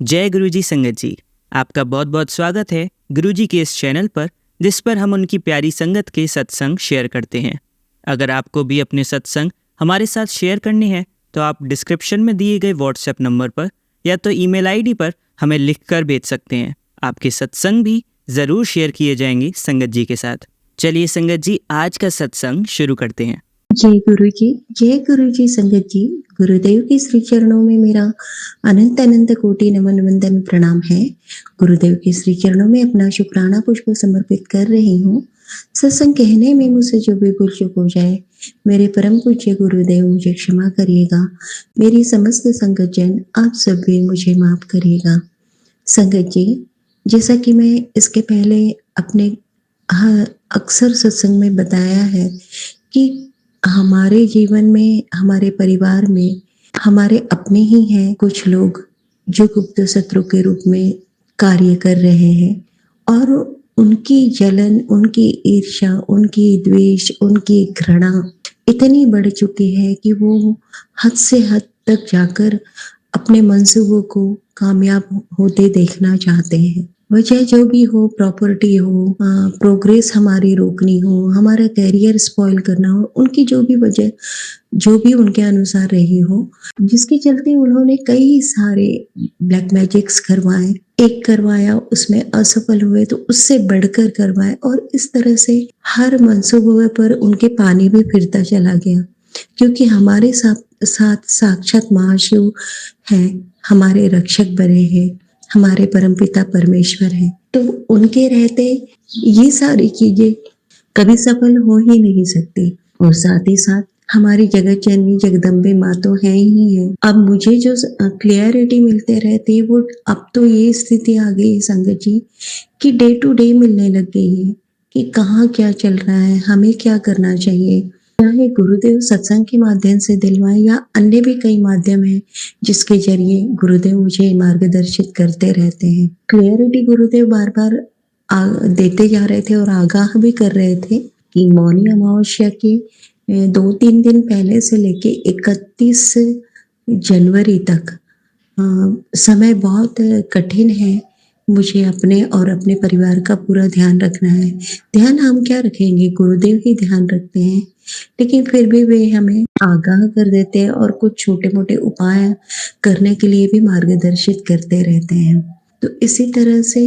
जय गुरुजी संगत जी, आपका बहुत बहुत स्वागत है गुरुजी के इस चैनल पर, जिस पर हम उनकी प्यारी संगत के सत्संग शेयर करते हैं। अगर आपको भी अपने सत्संग हमारे साथ शेयर करने हैं तो आप डिस्क्रिप्शन में दिए गए व्हाट्सएप नंबर पर या तो ईमेल आईडी पर हमें लिखकर भेज सकते हैं। आपके सत्संग भी ज़रूर शेयर किए जाएंगे संगत जी के साथ। चलिए संगत जी, आज का सत्संग शुरू करते हैं। जय गुरु जी संगत जी। गुरुदेव के श्री चरणों में मेरा अनंत अनंत कोटि नमन वंदन प्रणाम है। गुरुदेव के श्री चरणों में अपना शुक्राना पुष्प समर्पित कर रही हूँ। सत्संग कहने में मुझसे जो भी भूल चूक हो जाए, मेरे परम पूज्य गुरुदेव मुझे क्षमा करिएगा। मेरी समस्त संगत जन आप सब भी मुझे माफ करिएगा। संगत जी, जैसा कि मैं इसके पहले अपने अक्सर सत्संग में बताया है कि हमारे जीवन में, हमारे परिवार में हमारे अपने ही हैं कुछ लोग जो गुप्त शत्रु के रूप में कार्य कर रहे हैं, और उनकी जलन, उनकी ईर्ष्या, उनकी द्वेष, उनकी घृणा इतनी बढ़ चुकी है कि वो हद से हद तक जाकर अपने मंसूबों को कामयाब होते देखना चाहते हैं। वजह जो भी हो, प्रॉपर्टी हो, प्रोग्रेस हमारी रोकनी हो, हमारा कैरियर स्पॉइल करना हो, उनकी जो भी वजह, जो भी उनके अनुसार रही हो, जिसके चलते उन्होंने कई सारे ब्लैक मैजिक्स करवाए। एक करवाया, उसमें असफल हुए तो उससे बढ़कर करवाए, और इस तरह से हर मंसूबे पर उनके पानी भी फिरता चला गया। क्योंकि हमारे साथ साक्षात महाशिव हैं, हमारे रक्षक बने हैं, हमारे परमपिता परमेश्वर हैं, तो उनके रहते ये सारी चीजें कभी सफल हो ही नहीं सकती। और साथ ही साथ हमारी जगत जननी जगदम्बे माँ तो है ही है। अब मुझे जो क्लियरिटी मिलते रहती है, वो अब तो ये स्थिति आ गई है संगत जी कि डे टू डे मिलने लग गई है कि कहाँ क्या चल रहा है, हमें क्या करना चाहिए। चाहे गुरुदेव सत्संग के माध्यम से दिलवाए या अन्य भी कई माध्यम है जिसके जरिए गुरुदेव मुझे मार्गदर्शित करते रहते हैं। क्लियरिटी गुरुदेव बार बार देते जा रहे थे और आगाह भी कर रहे थे कि मौनी अमावस्या के 2-3 दिन पहले से लेके 31 जनवरी तक समय बहुत कठिन है। मुझे अपने और अपने परिवार का पूरा ध्यान रखना है। ध्यान हम क्या रखेंगे, गुरुदेव ही ध्यान रखते हैं, लेकिन फिर भी वे हमें आगाह कर देते हैं और कुछ छोटे मोटे उपाय करने के लिए भी मार्गदर्शित करते रहते हैं। तो इसी तरह से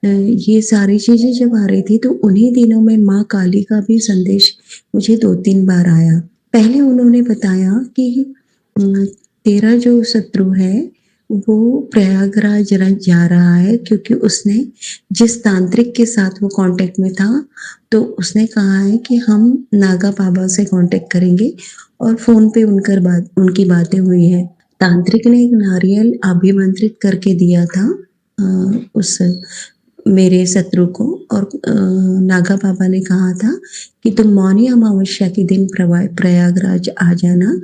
ये सारी चीजें जब आ रही थी तो उन्हीं दिनों में माँ काली का भी संदेश मुझे 2-3 बार आया। पहले उन्होंने बताया कि तेरा जो शत्रु है वो प्रयागराज जा रहा है, क्योंकि उसने जिस तांत्रिक के साथ वो कांटेक्ट में था तो उसने कहा है कि हम नागा बाबा से कांटेक्ट करेंगे, और फोन पे उनकी बातें हुई है। तांत्रिक ने एक नारियल अभिमंत्रित करके दिया था उस मेरे शत्रु को, और नागा बाबा ने कहा था कि तुम मौनी अमावस्या के दिन प्रयागराज आ जाना।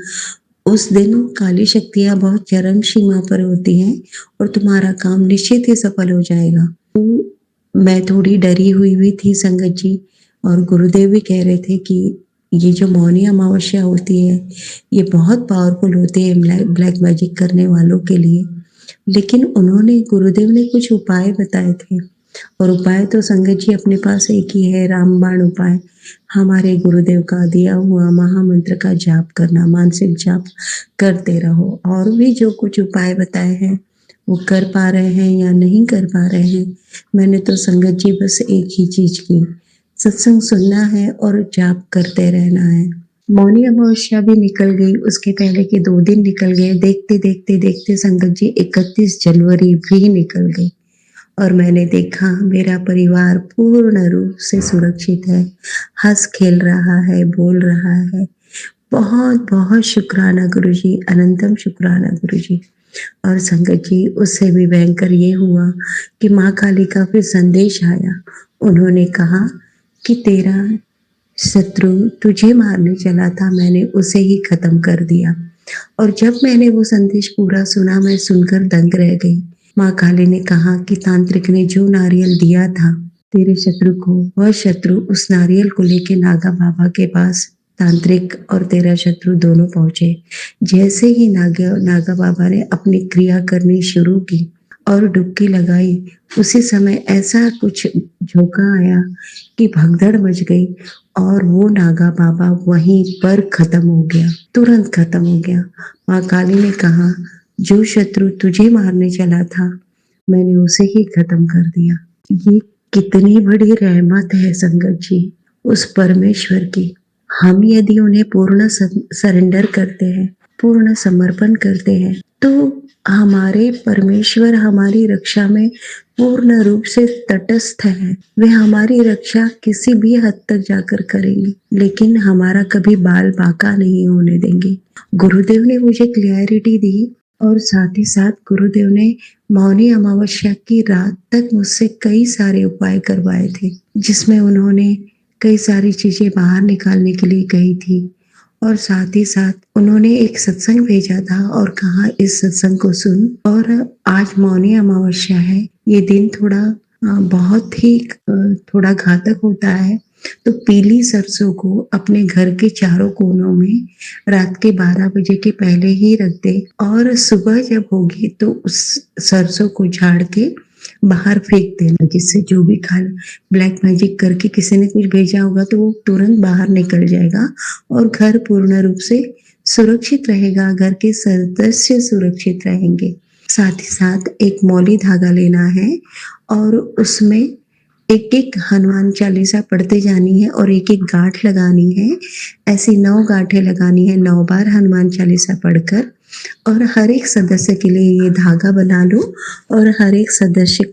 उस दिन काली शक्तियां बहुत चरम सीमा पर होती हैं और तुम्हारा काम निश्चित ही सफल हो जाएगा। तो मैं थोड़ी डरी हुई भी थी संगत जी, और गुरुदेव भी कह रहे थे कि ये जो मौनी अमावस्या होती है ये बहुत पावरफुल होती है ब्लैक मैजिक करने वालों के लिए। लेकिन गुरुदेव ने कुछ उपाय बताए थे, और उपाय तो संगत जी अपने पास एक ही है, रामबाण उपाय। हमारे गुरुदेव का दिया हुआ महामंत्र का जाप करना, मानसिक जाप करते रहो। और भी जो कुछ उपाय बताए हैं वो कर पा रहे हैं या नहीं कर पा रहे हैं, मैंने तो संगत जी बस एक ही चीज की, सत्संग सुनना है और जाप करते रहना है। मौनी अमावस्या भी निकल गई, उसके पहले के 2 दिन निकल गए। देखते देखते देखते संगत जी 31 जनवरी भी निकल गई, और मैंने देखा मेरा परिवार पूर्ण रूप से सुरक्षित है, हंस खेल रहा है, बोल रहा है। बहुत बहुत शुक्राना गुरुजी, अनंतम शुक्राना गुरुजी। और संगत जी उससे भी भयंकर ये हुआ कि माँ काली का फिर संदेश आया। उन्होंने कहा कि तेरा शत्रु तुझे मारने चला था, मैंने उसे ही खत्म कर दिया। और जब मैंने वो संदेश पूरा सुना, मैं सुनकर दंग रह गई। माँ काली ने कहा कि तांत्रिक ने जो नारियल दिया था तेरे शत्रु को, वह शत्रु उस नारियल को लेके नागा बाबा के पास, तांत्रिक और तेरा शत्रु दोनों पहुंचे। जैसे ही नागा बाबा ने अपनी क्रिया करनी शुरू की और डुबकी लगाई। उसी समय ऐसा कुछ झोंका आया कि भगदड़ मच गई और वो नागा बाबा वहीं पर खत्म हो गया, तुरंत खत्म हो गया। माँ काली ने कहा, जो शत्रु तुझे मारने चला था मैंने उसे ही खत्म कर दिया। ये कितनी बड़ी रहमत है संगत जी उस परमेश्वर की। हम यदि उन्हें पूर्ण सरेंडर करते हैं, पूर्ण समर्पण करते हैं, तो हमारे परमेश्वर हमारी रक्षा में पूर्ण रूप से तटस्थ है। वे हमारी रक्षा किसी भी हद तक जाकर करेंगे, लेकिन हमारा कभी बाल बांका नहीं होने देंगे। गुरुदेव ने मुझे क्लैरिटी दी और साथ ही साथ गुरुदेव ने मौनी अमावस्या की रात तक मुझसे कई सारे उपाय करवाए थे, जिसमें उन्होंने कई सारी चीजें बाहर निकालने के लिए कही थी और साथ ही साथ उन्होंने एक सत्संग भेजा था और कहा इस सत्संग को सुन। और आज मौनी अमावस्या है, ये दिन बहुत ही थोड़ा घातक होता है, तो पीली सरसों को अपने घर के चारों कोनों में रात के 12 बजे के पहले ही रख दे और सुबह जब होगी तो उस सरसों को झाड़ के बाहर फेंक देना, जिससे जो भी ब्लैक मैजिक करके किसी ने कुछ भेजा होगा तो वो तुरंत बाहर निकल जाएगा और घर पूर्ण रूप से सुरक्षित रहेगा, घर के सदस्य सुरक्षित रहेंगे। साथ ही साथ एक मौली धागा लेना है और उसमें एक एक हनुमान चालीसा पढ़ते जानी है और एक एक गांठ लगानी है। ऐसी 9 गांठें लगानी है 9 बार हनुमान चालीसा पढ़कर। और हर एक सदस्य के लिए ये धागा बना लो और हर एक सदस्य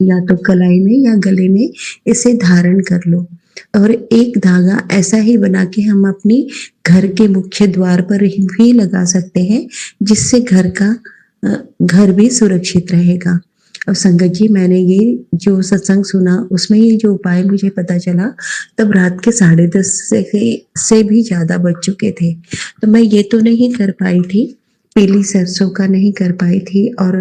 या तो कलाई में या गले में इसे धारण कर लो। और एक धागा ऐसा ही बना के हम अपनी घर के मुख्य द्वार पर भी लगा सकते हैं, जिससे घर भी सुरक्षित रहेगा। और संगत जी, मैंने ये जो सत्संग सुना उसमें ये जो उपाय मुझे पता चला तब रात के 10:30 से भी ज्यादा बज चुके थे। तो मैं ये तो नहीं कर पाई थी, पीली सरसों का नहीं कर पाई थी, और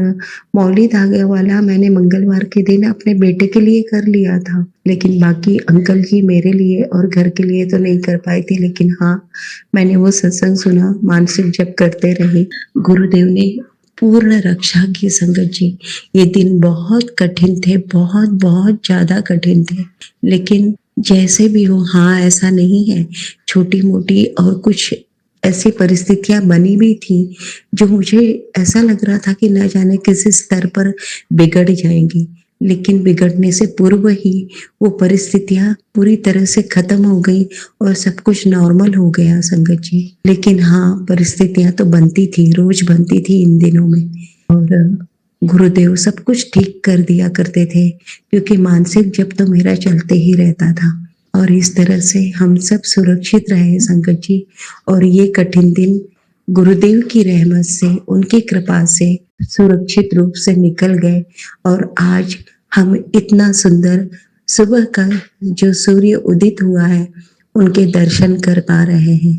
मौली धागे वाला मैंने मंगलवार के दिन अपने बेटे के लिए कर लिया था, लेकिन बाकी अंकल जी मेरे लिए और घर के लिए तो नहीं कर पाई थी। लेकिन हाँ, मैंने वो सत्संग सुना, मानसिक जप करते रहे, गुरुदेव ने पूर्ण रक्षा की। संगत जी, ये दिन बहुत कठिन थे, बहुत बहुत ज्यादा कठिन थे, लेकिन जैसे भी हो, हाँ ऐसा नहीं है, छोटी मोटी और कुछ ऐसी परिस्थितियां बनी भी थी जो मुझे ऐसा लग रहा था कि न जाने किसी स्तर पर बिगड़ जाएंगी, लेकिन बिगड़ने से पूर्व ही वो परिस्थितियां पूरी तरह से खत्म हो गई और सब कुछ नॉर्मल हो गया संगत जी। लेकिन हाँ, परिस्थितियां तो बनती थी, रोज बनती थी इन दिनों में, और गुरुदेव सब कुछ ठीक कर दिया करते थे, क्योंकि मानसिक जप तो मेरा चलते ही रहता था। और इस तरह से हम सब सुरक्षित रहे संगत जी। और ये कठिन दिन गुरुदेव की रहमत से, उनकी कृपा से सुरक्षित रूप से निकल गए, और आज हम इतना सुंदर सुबह का जो सूर्य उदित हुआ है उनके दर्शन कर पा रहे हैं।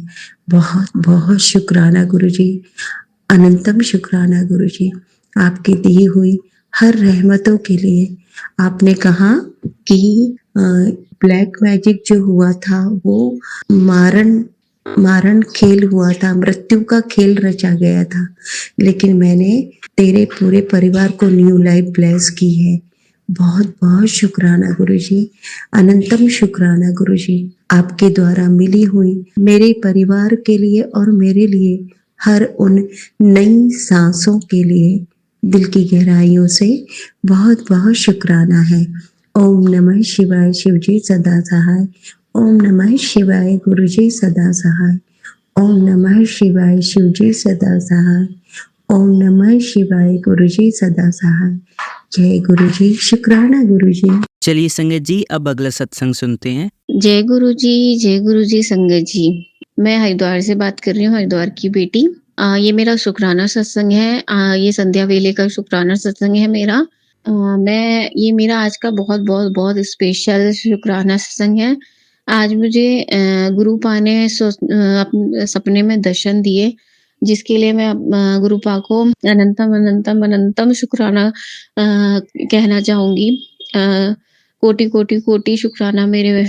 बहुत बहुत शुक्राना गुरुजी, अनंतम शुक्राना गुरुजी, आपकी दी हुई हर रहमतों के लिए। आपने कहा कि ब्लैक मैजिक जो हुआ था वो मारण खेल हुआ था, मृत्यु का खेल रचा गया था, लेकिन मैंने तेरे पूरे परिवार को न्यू लाइफ ब्लेस की है। बहुत बहुत शुक्राना गुरुजी, अनंतम शुक्राना गुरुजी, आपके द्वारा मिली हुई मेरे परिवार के लिए और मेरे लिए हर उन नई सांसों के लिए दिल की गहराइयों से बहुत बहुत शुक्राना है। ओम नमः शिवाय, शिवजी सदा सहाय। ओम नमः शिवाय, गुरुजी सदा सहाय। ओम नमः शिवाय, शिवजी सदा सहाय। ओम नमः शिवाय, गुरुजी सदा सहाय। जय गुरुजी, शुक्राना गुरुजी। चलिए संगत जी, अब अगला सत्संग सुनते हैं। जय गुरुजी संगत जी। मैं हरिद्वार से बात कर रही हूँ, हरिद्वार की बेटी। ये मेरा शुक्राना सत्संग है। ये संध्या वेले का शुक्राना सत्संग है मेरा। ये मेरा आज का बहुत बहुत बहुत स्पेशल शुक्राना सत्संग है। आज मुझे गुरुपा ने सपने में दर्शन दिए, जिसके लिए मैं गुरुपा को अनंतम अनंतम अनंतम शुक्राना कहना चाहूंगी। कोटि कोटि कोटि शुक्राना मेरे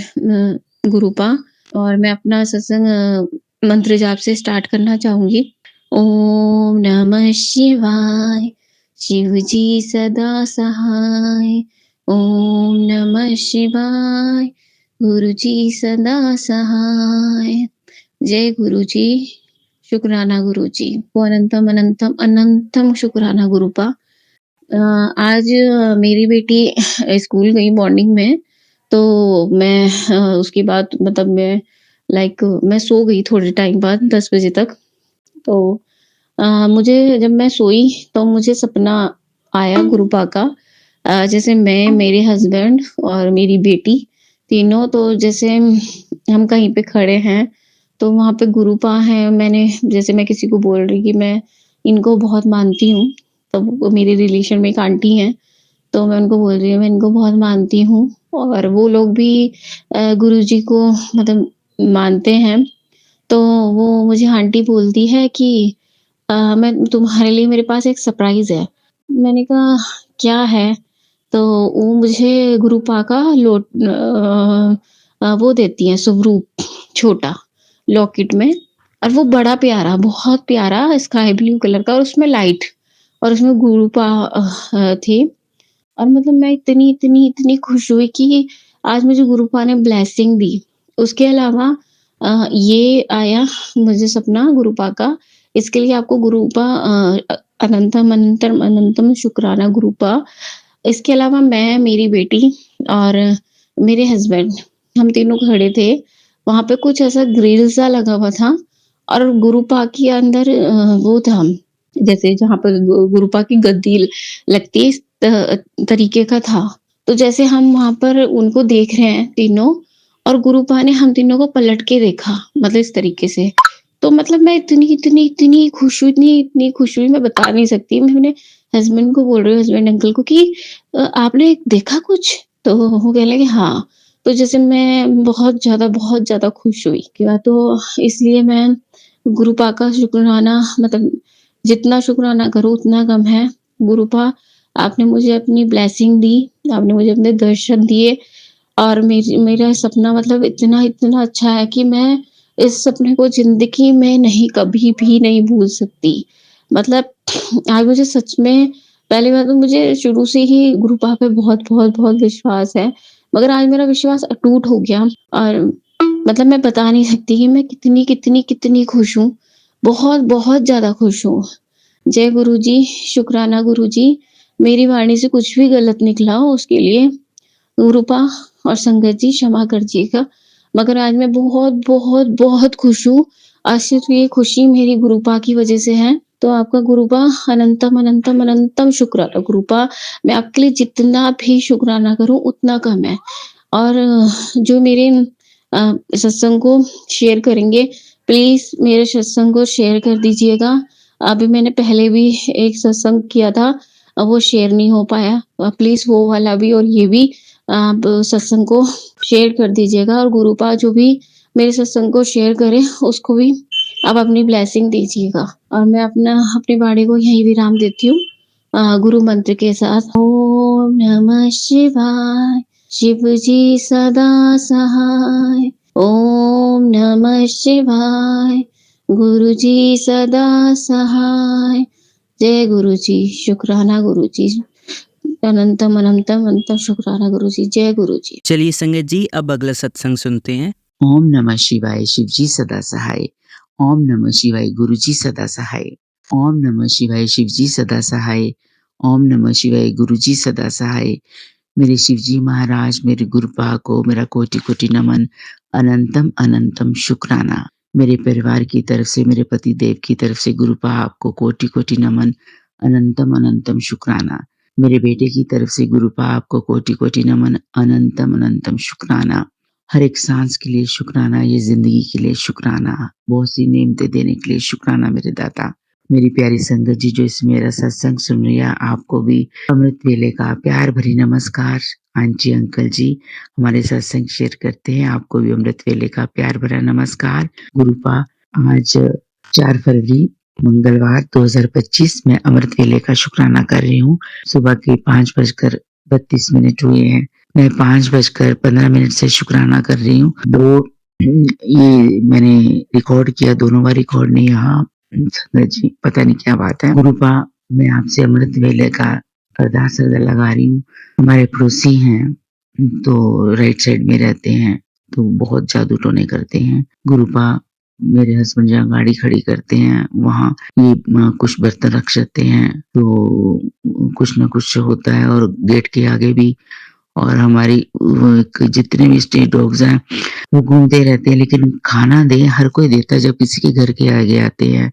गुरुपा। और मैं अपना सत्संग मंत्र जाप से स्टार्ट करना चाहूंगी। ओम नमः शिवाय, शिव जी सदा सहाय। ओम नमः शिवाय। गुरु जी सदा सहाय। जय गुरु जी। शुक्राना गुरु जी को अनंतम अनंतम अनंतम शुक्राना गुरुपा। आज मेरी बेटी स्कूल गई मॉर्निंग में, तो मैं उसके बाद मतलब मैं सो गई थोड़े टाइम बाद 10 बजे तक। तो मुझे जब मैं सोई तो मुझे सपना आया गुरुपा का। जैसे मैं, मेरे हस्बैंड और मेरी बेटी तीनों, तो जैसे हम कहीं पे खड़े हैं, तो वहाँ पे गुरुपा हैं। जैसे मैं किसी को बोल रही कि मैं इनको बहुत मानती हूँ, तो वो मेरे रिलेशन में एक आंटी हैं, तो मैं उनको बोल रही हूँ मैं इनको बहुत मानती हूँ, और वो लोग भी गुरुजी को मतलब मानते हैं। तो वो मुझे आंटी बोलती है कि मैं तुम्हारे लिए मेरे पास एक सरप्राइज़ है। मैंने कहा क्या है? तो वो मुझे गुरुपा का वो देती हैं स्वरूप छोटा लॉकेट में, और वो बड़ा प्यारा, बहुत प्यारा स्काई ब्लू कलर का, और उसमें लाइट, और उसमें गुरुपा थे। और मतलब मैं इतनी, इतनी, इतनी खुश हुई कि आज मुझे गुरुपा ने ब्लेसिंग दी। उसके अलावा ये आया मुझे सपना गुरुपा का, इसके लिए आपको गुरुपा अनंतम, अनंतम, अनंतम शुक्राना गुरुपा। इसके अलावा मैं, मेरी बेटी और मेरे हस्बैंड, हम तीनों खड़े थे। वहाँ पे कुछ ऐसा ग्रिल सा लगा हुआ था, और गुरुपा के अंदर वो था, जैसे जहाँ पर गुरुपा की गद्दी लगती है, इस तरीके का था। तो जैसे हम वहाँ पर उनको देख रहे हैं तीनों, और गुरुपा ने हम तीनों को पलट के देखा, मतलब इस तरीके से। तो मतलब मैं इतनी, इतनी, इतनी खुश हुई, इतनी, इतनी खुश हुई, मैं बता नहीं सकती। मैं अपने हस्बैंड को बोल रही हूँ, हस्बैंड अंकल को, कि आपने देखा कुछ? तो वो कहने लगे हाँ। तो जैसे मैं बहुत ज़्यादा खुश हुई। उसके बाद तो इसलिए मैं गुरुपा का शुक्राना, मतलब जितना शुक्राना करूँ उतना कम है। गुरुपा, आपने मुझे अपनी ब्लेसिंग दी, आपने मुझे अपने दर्शन दिए, और मेरा सपना मतलब इतना, इतना अच्छा है कि मैं इस सपने को ज़िंदगी में नहीं, कभी भी नहीं भूल सकती। मतलब आज मुझे सच में, पहली बात तो मुझे शुरू से ही गुरुपा पे बहुत, बहुत, बहुत विश्वास है, मगर आज मेरा विश्वास अटूट हो गया, और मतलब मैं बता नहीं सकती कि मैं कितनी, कितनी, कितनी खुश हूँ। बहुत, बहुत ज़्यादा खुश हूँ। जय गुरुजी, शुक्राना गुरुजी। मेरी वाणी से कुछ भी गलत निकला हो उसके लिए रूपा और संगत जी क्षमा करिएगा, मगर आज मैं बहुत, बहुत, बहुत खुश हूँ। आज सिर्फ़ ये खुशी मेरी गुरुपा की वज़ह से है। तो आपका गुरुपा अनंतम, अनंतम, अनंतम शुक्राना गुरुपा। मैं आपके लिए जितना भी शुक्राना करूँ उतना कम है। और जो मेरे सत्संग को शेयर करेंगे, प्लीज़ मेरे सत्संग को शेयर कर दीजिएगा। अभी मैंने पहले भी एक सत्संग किया था, वो शेयर नहीं हो पाया। प्लीज़ वो वाला भी और ये भी आप सत्संग को शेयर कर दीजिएगा, और गुरुपा जो भी मेरे सत्संग को शेयर करे उसको भी आप अपनी ब्लेसिंग दीजिएगा। और मैं अपनी वाणी को यहीं विराम देती हूँ गुरु मंत्र के साथ। ओम नमः शिवाय। शिव जी सदा सहाय। ओम नमः शिवाय। गुरु जी सदा सहाय। जय गुरु जी, शुक्राना गुरु जी, अनंतम, अनंतम, अनंतम शुक्राना गुरु जी। जय गुरु जी। चलिए संगत जी, अब अगला सत्संग सुनते हैं। ओम नमः शिवाय। शिव जी सदा सहाय। ओम नमः शिवाय। गुरु जी सदा सहाय। ओम नमः शिवाय। शिव जी सदा सहाय। ओम नमः शिवाय। गुरु जी सदा सहाय। मेरे शिव जी महाराज, मेरे गुरुपा को मेरा कोटि कोटि नमन, अनंतम अनंतम शुक्राना। मेरे परिवार की तरफ से, मेरे पति देव की तरफ से गुरुपा आपको कोटि कोटि नमन, अनंतम अनंतम शुक्राना। मेरे बेटे की तरफ से गुरुपा आपको कोटि कोटि नमन, अनंतम अनंतम शुक्राना। हर एक सांस के लिए शुक्राना, ये जिंदगी के लिए शुक्राना, बहुत सी नेमतें देने के लिए शुक्राना मेरे दाता। मेरी प्यारी संगत जी जो इस मेरा सत्संग सुन रही है, आपको भी अमृत वेले का प्यार भरी नमस्कार। आंटी अंकल जी हमारे सत्संग शेयर करते हैं, आपको भी अमृत वेले का प्यार भरा नमस्कार। गुरुपा, आज 4 फरवरी मंगलवार 2025 में अमृत वेले का शुक्राना कर रही हूँ। सुबह के 5:32 हुए हैं। मैं 5:15 से शुक्राना कर रही हूँ। ये मैंने रिकॉर्ड किया, दोनों बार रिकॉर्ड नहीं, यहाँ जी पता नहीं क्या बात है। गुरुपा मैं आपसे अमृत वेले का अरदास लगा रही हूँ। हमारे पड़ोसी हैं, तो राइट साइड में रहते हैं, तो बहुत जादू टोने करते हैं। गुरुपा मेरे हस्बैंड जहाँ गाड़ी खड़ी करते हैं, वहाँ ये कुछ बर्तन रख जाते हैं, तो कुछ न कुछ होता है। और गेट के आगे भी, और हमारी जितने भी स्ट्रीट डॉग्स हैं, वो घूमते रहते हैं, लेकिन खाना दें हर कोई देता है जब किसी के घर के आगे आते हैं।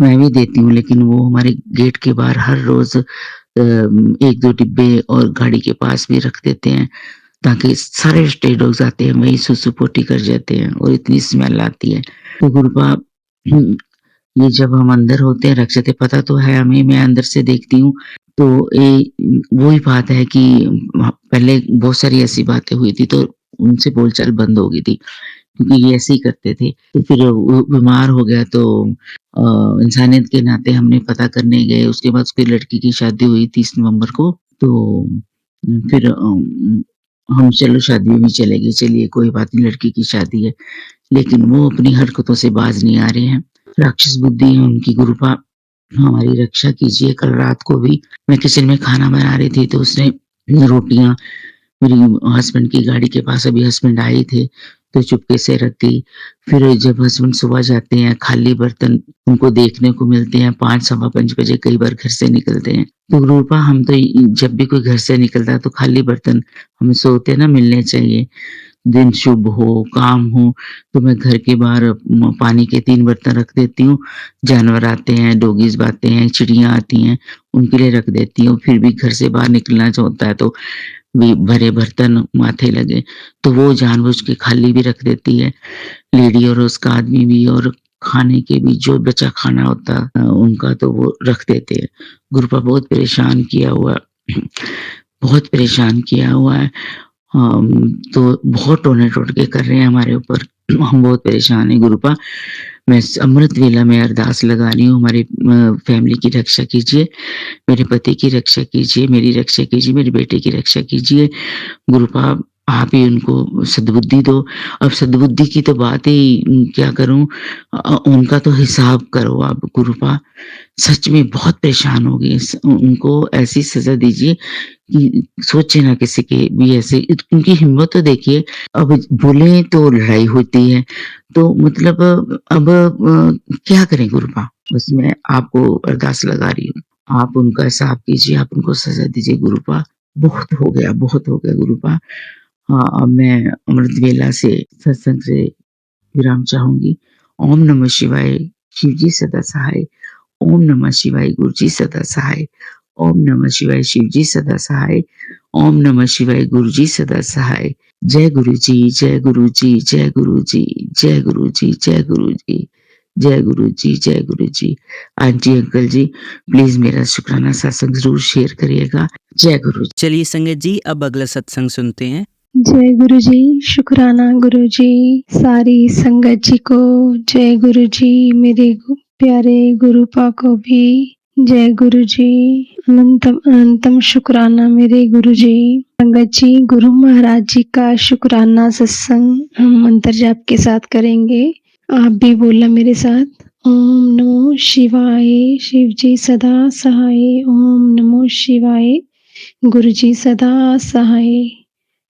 मैं भी देती हूँ, लेकिन वो हमारे गेट के बाहर हर रोज़ 1-2 डिब्बे और गाड़ी के पास भी रख देते हैं, ताकि सारे स्ट्रे डॉग्स आते हैं, वही सुसु-पोटी कर जाते हैं और इतनी स्मेल आती है। तो गुरुपा ये जब हम अंदर होते हैं, रक्षित पता तो है हमें, मैं अंदर से देखती हूँ, तो वही बात है कि पहले बहुत सारी ऐसी बातें हुई थी, तो उनसे बोलचाल बंद हो गई थी, क्योंकि ये ऐसे ही करते थे। तो फिर वो बीमार हो गया, तो इंसानियत के नाते हमने पता करने गए। उसके बाद उसकी लड़की की शादी हुई 30 नवंबर को, तो फिर हम चलो शादी में भी चले गए, चलिए कोई बात नहीं, लड़की की शादी है। लेकिन वो अपनी हरकतों से बाज नहीं आ रहे हैं। राक्षस बुद्धि है उनकी। गुरुपा हमारी रक्षा कीजिए। कल रात को भी मैं किचन में खाना बना रही थी, तो उसने रोटियाँ मेरी हस्बैंड की गाड़ी के पास, अभी हस्बैंड आए थे, तो चुपके से रख दी। फिर जब हस्बैंड सुबह जाते हैं, खाली बर्तन उनको देखने को मिलते हैं, 5 सवा 5 बजे कई बार घर से निकलते हैं। तो रूपा हम तो जब भी कोई घर से निकलता है तो खाली बर्तन हमें सोते ना मिलने चाहिए। दिन शुभ हो, काम हो, तो मैं घर के बाहर पानी के 3 बर्तन रख देती हूँ। जानवर आते हैं, डॉगीज़ आते हैं, चिड़ियाँ आती हैं, उनके लिए रख देती हूँ। फिर भी घर से बाहर निकलना जो होता है, तो भी भरे बर्तन माथे लगे, तो वो जानबूझ के खाली भी रख देती है लेडी, और उसका आदमी भी। और खाने के भी जो बचा खाना होता उनका, तो वो रख देते हैं। गुरुपा बहुत परेशान किया हुआ बहुत परेशान किया हुआ है। तो बहुत टोने-टोटके कर रहे हैं हमारे ऊपर। हम बहुत परेशान हैं गुरुपा। मैं अमृत वेला में अरदास लगा रही हूँ, हमारी फैमिली की रक्षा कीजिए, मेरे पति की रक्षा कीजिए, मेरी रक्षा कीजिए, मेरे बेटे की रक्षा कीजिए। गुरुपा आप ही उनको सद्बुद्धि दो। अब सद्बुद्धि की तो बात ही क्या करूँ, उनका तो हिसाब करो आप गुरुपा। सच में बहुत परेशान हो गए। उनको ऐसी सज़ा दीजिए कि सोचे ना किसी की भी ऐसे। उनकी हिम्मत तो देखिए, अब बोले तो लड़ाई होती है, तो मतलब अब क्या करें गुरुपा? बस मैं आपको अरदास लगा रही हूँ। आप उनका हिसाब कीजिए, आप उनको सज़ा दीजिए गुरुपा। बहुत हो गया गुरुपा। हाँ, अब मैं अमृत वेला से सत्संग से विराम चाहूँगी। ओम नमः शिवाय, शिव जी सदा सहाय। ओम नमः शिवाय, गुरु जी सदा सहाय। ओम नमः शिवाय, शिव जी सदा सहाय। ओम नमः शिवाय, गुरु जी सदा सहाय। जय गुरु जी, जय गुरु जी, जय गुरु जी, जय गुरु जी, जय गुरु जी, जय गुरु जी, जय गुरु जी। आंटी अंकल जी, प्लीज़ मेरा शुक्राना सत्संग ज़रूर शेयर करिएगा। जय गुरु जी। चलिए संगत जी, अब अगला सत्संग सुनते हैं। जय गुरु जी। शुक्राना गुरु जी, सारी संगत जी को जय गुरु जी। मेरे प्यारे गुरुपा को भी जय गुरु जी। अनंतम अनंतम शुक्राना मेरे गुरु जी। संगत जी, गुरु महाराज जी का शुक्राना सत्संग हम मंत्र जाप के साथ करेंगे। आप भी बोलना मेरे साथ। ओम नमो शिवाय, शिव जी सदा सहाय। ओम नमो शिवाय, गुरु जी सदा सहाय।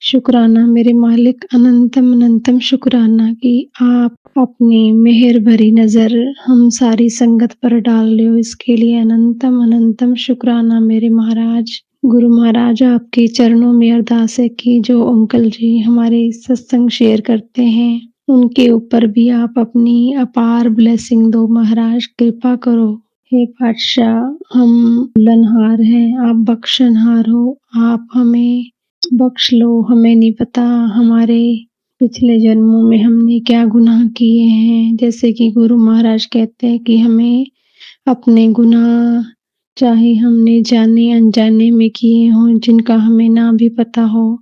शुक्राना मेरे मालिक, अनंतम अनंतम शुक्राना कि आप अपनी मेहर भरी नज़र हम सारी संगत पर डाल रहे हो, इसके लिए अनंतम अनंतम शुक्राना मेरे महाराज। गुरु महाराज, आपके चरणों में अरदास है कि जो अंकल जी हमारे सत्संग शेयर करते हैं, उनके ऊपर भी आप अपनी अपार ब्लेसिंग दो महाराज, कृपा करो। हे पातशाह, हम भूलनहार हैं, आप बख्शनहार हो, आप हमें बख्श लो। हमें नहीं पता हमारे पिछले जन्मों में हमने क्या गुनाह किए हैं। जैसे कि गुरु महाराज कहते हैं कि हमें अपने गुनाह, चाहे हमने जाने अनजाने में किए हों, जिनका हमें ना भी पता हो,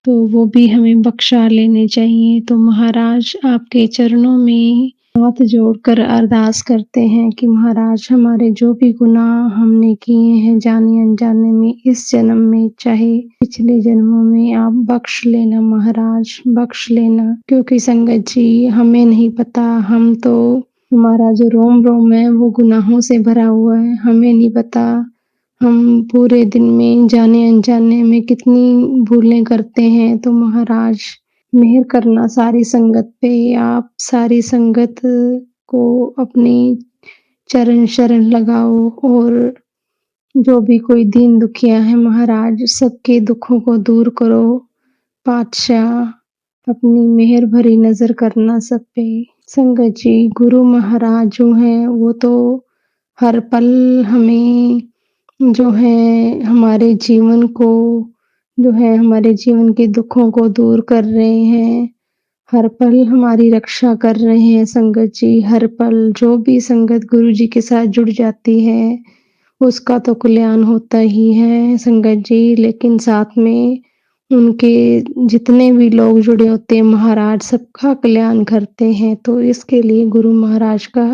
तो वो भी हमें बख्शा लेने चाहिए। तो महाराज, आपके चरणों में हाथ जोड़कर अरदास करते हैं कि महाराज, हमारे जो भी गुनाह हमने किए हैं जाने अनजाने में, इस जन्म में चाहे पिछले जन्मों में, आप बख्श लेना महाराज, बख्श लेना। क्योंकि संगत जी, हमें नहीं पता, हम तो हमारा जो रोम रोम है वो गुनाहों से भरा हुआ है, हमें नहीं पता हम पूरे दिन में जाने अनजाने में कितनी भूलें करते हैं। तो महाराज मेहर करना सारी संगत पे, आप सारी संगत को अपनी चरण शरण लगाओ और जो भी कोई दीन दुखिया है महाराज सबके दुखों को दूर करो। पातशाह अपनी मेहर भरी नजर करना सब पे। संगत जी, गुरु महाराज जो हैं वो तो हर पल हमें जो है हमारे जीवन को जो है हमारे जीवन के दुखों को दूर कर रहे हैं, हर पल हमारी रक्षा कर रहे हैं। संगत जी, हर पल जो भी संगत गुरु जी के साथ जुड़ जाती है उसका तो कल्याण होता ही है संगत जी, लेकिन साथ में उनके जितने भी लोग जुड़े होते हैं महाराज सबका कल्याण करते हैं। तो इसके लिए गुरु महाराज का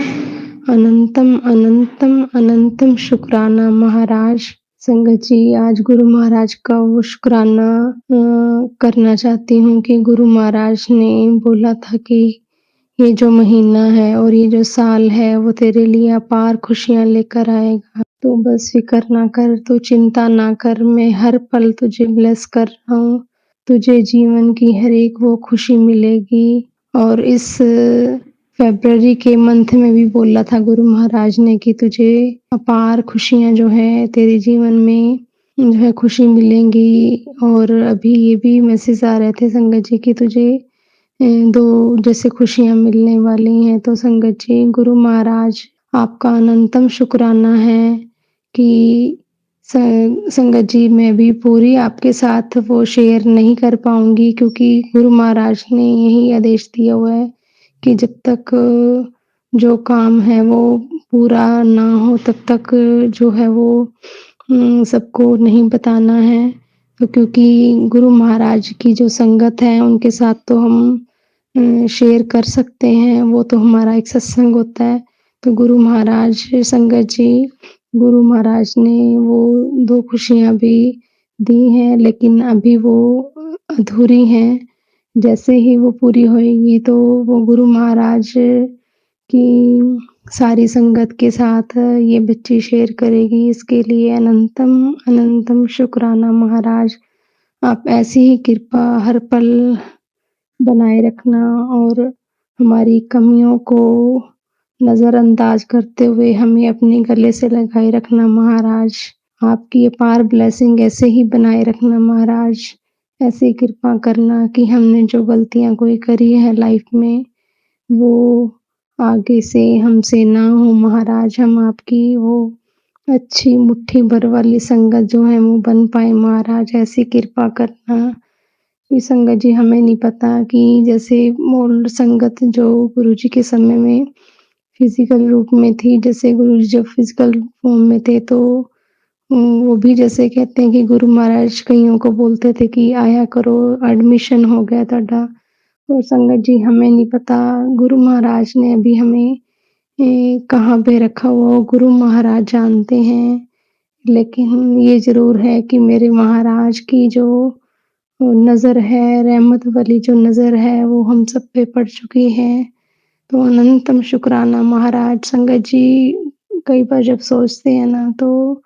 अनंतम अनंतम अनंतम शुक्राना महाराज। संगत जी, आज गुरु महाराज का वो शुक्राना करना चाहती हूँ कि गुरु महाराज ने बोला था कि ये जो महीना है और ये जो साल है वो तेरे लिए अपार खुशियाँ लेकर आएगा। तो बस फ़िक्र ना कर, तू चिंता ना कर, मैं हर पल तुझे ब्लेस कर रहा हूँ। तुझे जीवन की हर एक वो खुशी मिलेगी। और इस फ़रवरी के मंथ में भी बोला था गुरु महाराज ने कि तुझे अपार खुशियाँ जो है तेरे जीवन में जो है खुशी मिलेंगी। और अभी ये भी मैसेज आ रहे थे संगत जी कि तुझे 2 जैसे खुशियाँ मिलने वाली हैं। तो संगत जी, गुरु महाराज आपका अनंतम शुक्राना है कि संगत जी मैं भी पूरी आपके साथ वो शेयर नहीं कर पाऊँगी क्योंकि गुरु महाराज ने यही आदेश दिया हुआ है कि जब तक जो काम है वो पूरा ना हो तब तक जो है वो सबको नहीं बताना है। तो क्योंकि गुरु महाराज की जो संगत है उनके साथ तो हम शेयर कर सकते हैं, वो तो हमारा एक सत्संग होता है। तो गुरु महाराज संगत जी, गुरु महाराज ने वो 2 खुशियाँ भी दी हैं लेकिन अभी वो अधूरी हैं। जैसे ही वो पूरी होएगी तो वो गुरु महाराज की सारी संगत के साथ ये बच्ची शेयर करेगी। इसके लिए अनंतम अनंतम शुक्राना महाराज। आप ऐसी ही कृपा हर पल बनाए रखना और हमारी कमियों को नज़रअंदाज करते हुए हमें अपने गले से लगाए रखना महाराज। आपकी अपार ब्लेसिंग ऐसे ही बनाए रखना महाराज। ऐसी कृपा करना कि हमने जो गलतियाँ कोई करी है लाइफ में वो आगे से हमसे ना हो महाराज। हम आपकी वो अच्छी मुट्ठी भर वाली संगत जो है वो बन पाए महाराज, ऐसी कृपा करना। कि संगत जी, हमें नहीं पता कि जैसे ओल्ड संगत जो गुरुजी के समय में फिजिकल रूप में थी, जैसे गुरुजी जब फिजिकल फॉर्म में थे तो वो भी जैसे कहते हैं कि गुरु महाराज कईयों को बोलते थे कि आया करो, एडमिशन हो गया ਤੁਹਾਡਾ। और संगत जी, हमें नहीं पता गुरु महाराज ने अभी हमें कहाँ पे रखा हुआ वो गुरु महाराज जानते हैं। लेकिन ये ज़रूर है कि मेरे महाराज की जो नज़र है, रहमत वाली जो नज़र है वो हम सब पे पड़ चुकी है। तो अनंतम शुक्राना महाराज। संगत जी, कई बार जब सोचते हैं ना तो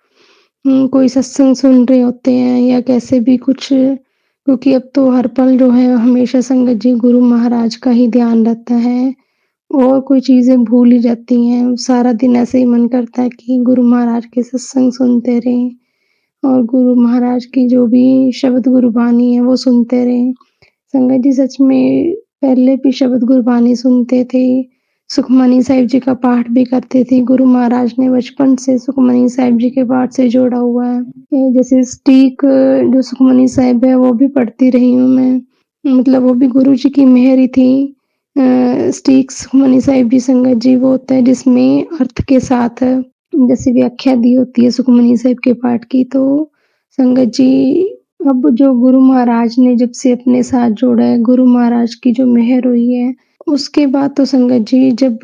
कोई सत्संग सुन रहे होते हैं या कैसे भी कुछ, क्योंकि अब तो हर पल जो है हमेशा संगत जी गुरु महाराज का ही ध्यान रहता है और कोई चीज़ें भूल ही जाती हैं। सारा दिन ऐसे ही मन करता है कि गुरु महाराज के सत्संग सुनते रहें और गुरु महाराज की जो भी शब्द गुरबानी है वो सुनते रहें। संगत जी, सच में पहले भी शब्द गुरबानी सुनते थे, सुखमनी साहिब जी का पाठ भी करते थे। गुरु महाराज ने बचपन से सुखमनी साहिब जी के पाठ से जोड़ा हुआ है। जैसे स्टीक जो सुखमनी साहिब है वो भी पढ़ती रही हूँ मैं, मतलब वो भी गुरु जी की मेहर ही थी। स्टीक सुखमनी साहिब जी संगत जी वो होता है जिसमें अर्थ के साथ जैसे व्याख्या दी होती है सुखमनी साहिब के पाठ की। तो संगत जी, अब जो गुरु महाराज ने जब से अपने साथ जोड़ा है, गुरु महाराज की जो मेहर हुई है, उसके बाद तो संगत जी जब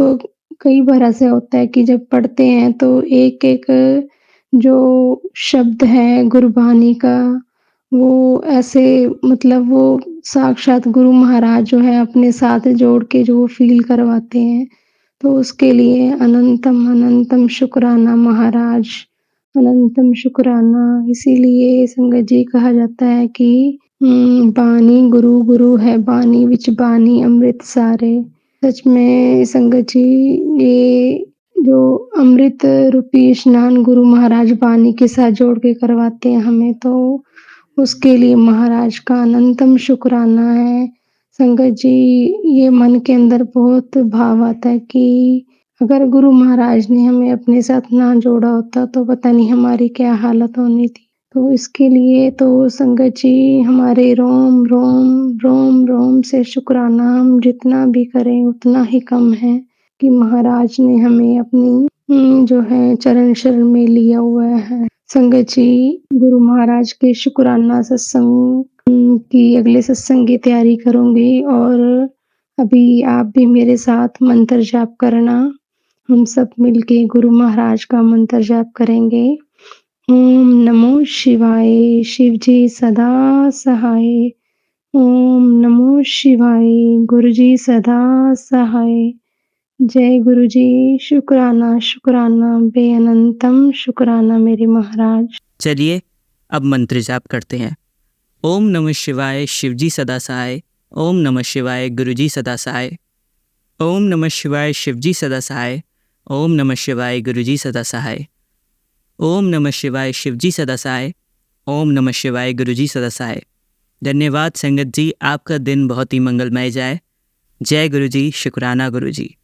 कई बार ऐसा होता है कि जब पढ़ते हैं तो एक-एक जो शब्द है गुरबानी का वो ऐसे मतलब वो साक्षात गुरु महाराज जो है अपने साथ जोड़ के जो फ़ील करवाते हैं। तो उसके लिए अनंतम अनंतम शुक्राना महाराज, अनंतम शुक्राना। इसीलिए संगत जी कहा जाता है कि बानी गुरु गुरु है बानी विच बानी अमृत सारे। सच में संगत जी, ये जो अमृत रूपी स्नान गुरु महाराज बानी के साथ जोड़ के करवाते हैं हमें, तो उसके लिए महाराज का अनंतम शुक्राना है। संगत जी, ये मन के अंदर बहुत भाव आता है कि अगर गुरु महाराज ने हमें अपने साथ ना जोड़ा होता तो पता नहीं हमारी क्या हालत होनी थी। तो इसके लिए तो संगत जी, हमारे रोम रोम रोम रोम से शुक्राना हम जितना भी करें उतना ही कम है कि महाराज ने हमें अपनी जो है चरण शरण में लिया हुआ है। संगत जी, गुरु महाराज के शुक्राना सत्संग की अगले सत्संग की तैयारी करूंगी, और अभी आप भी मेरे साथ मंत्र जाप करना। हम सब मिलके गुरु महाराज का मंत्र जाप करेंगे। ओम नमो शिवाय, शिव जी सदा सहाय। ओम नमो शिवाय, गुरु जी सदा सहाय। जय गुरु जी। शुक्राना शुक्राना बेअनंतम शुक्राना मेरे महाराज। चलिए अब मंत्र जाप करते हैं। ओम नमः शिवाय, शिवजी सदा सहाय। ओम नमः शिवाय, गुरुजी सदा सहाय। ओम नमः शिवाय, शिवजी सदा सहाय। ओम नमः शिवाय, गुरुजी सदा सहाय। ओम नमः शिवाय, शिवजी सदा सहाय। ओम नमः शिवाय, गुरुजी सदा सहाय। धन्यवाद संगत जी, आपका दिन बहुत ही मंगलमय जाए। जय गुरुजी, शुक्राना गुरुजी।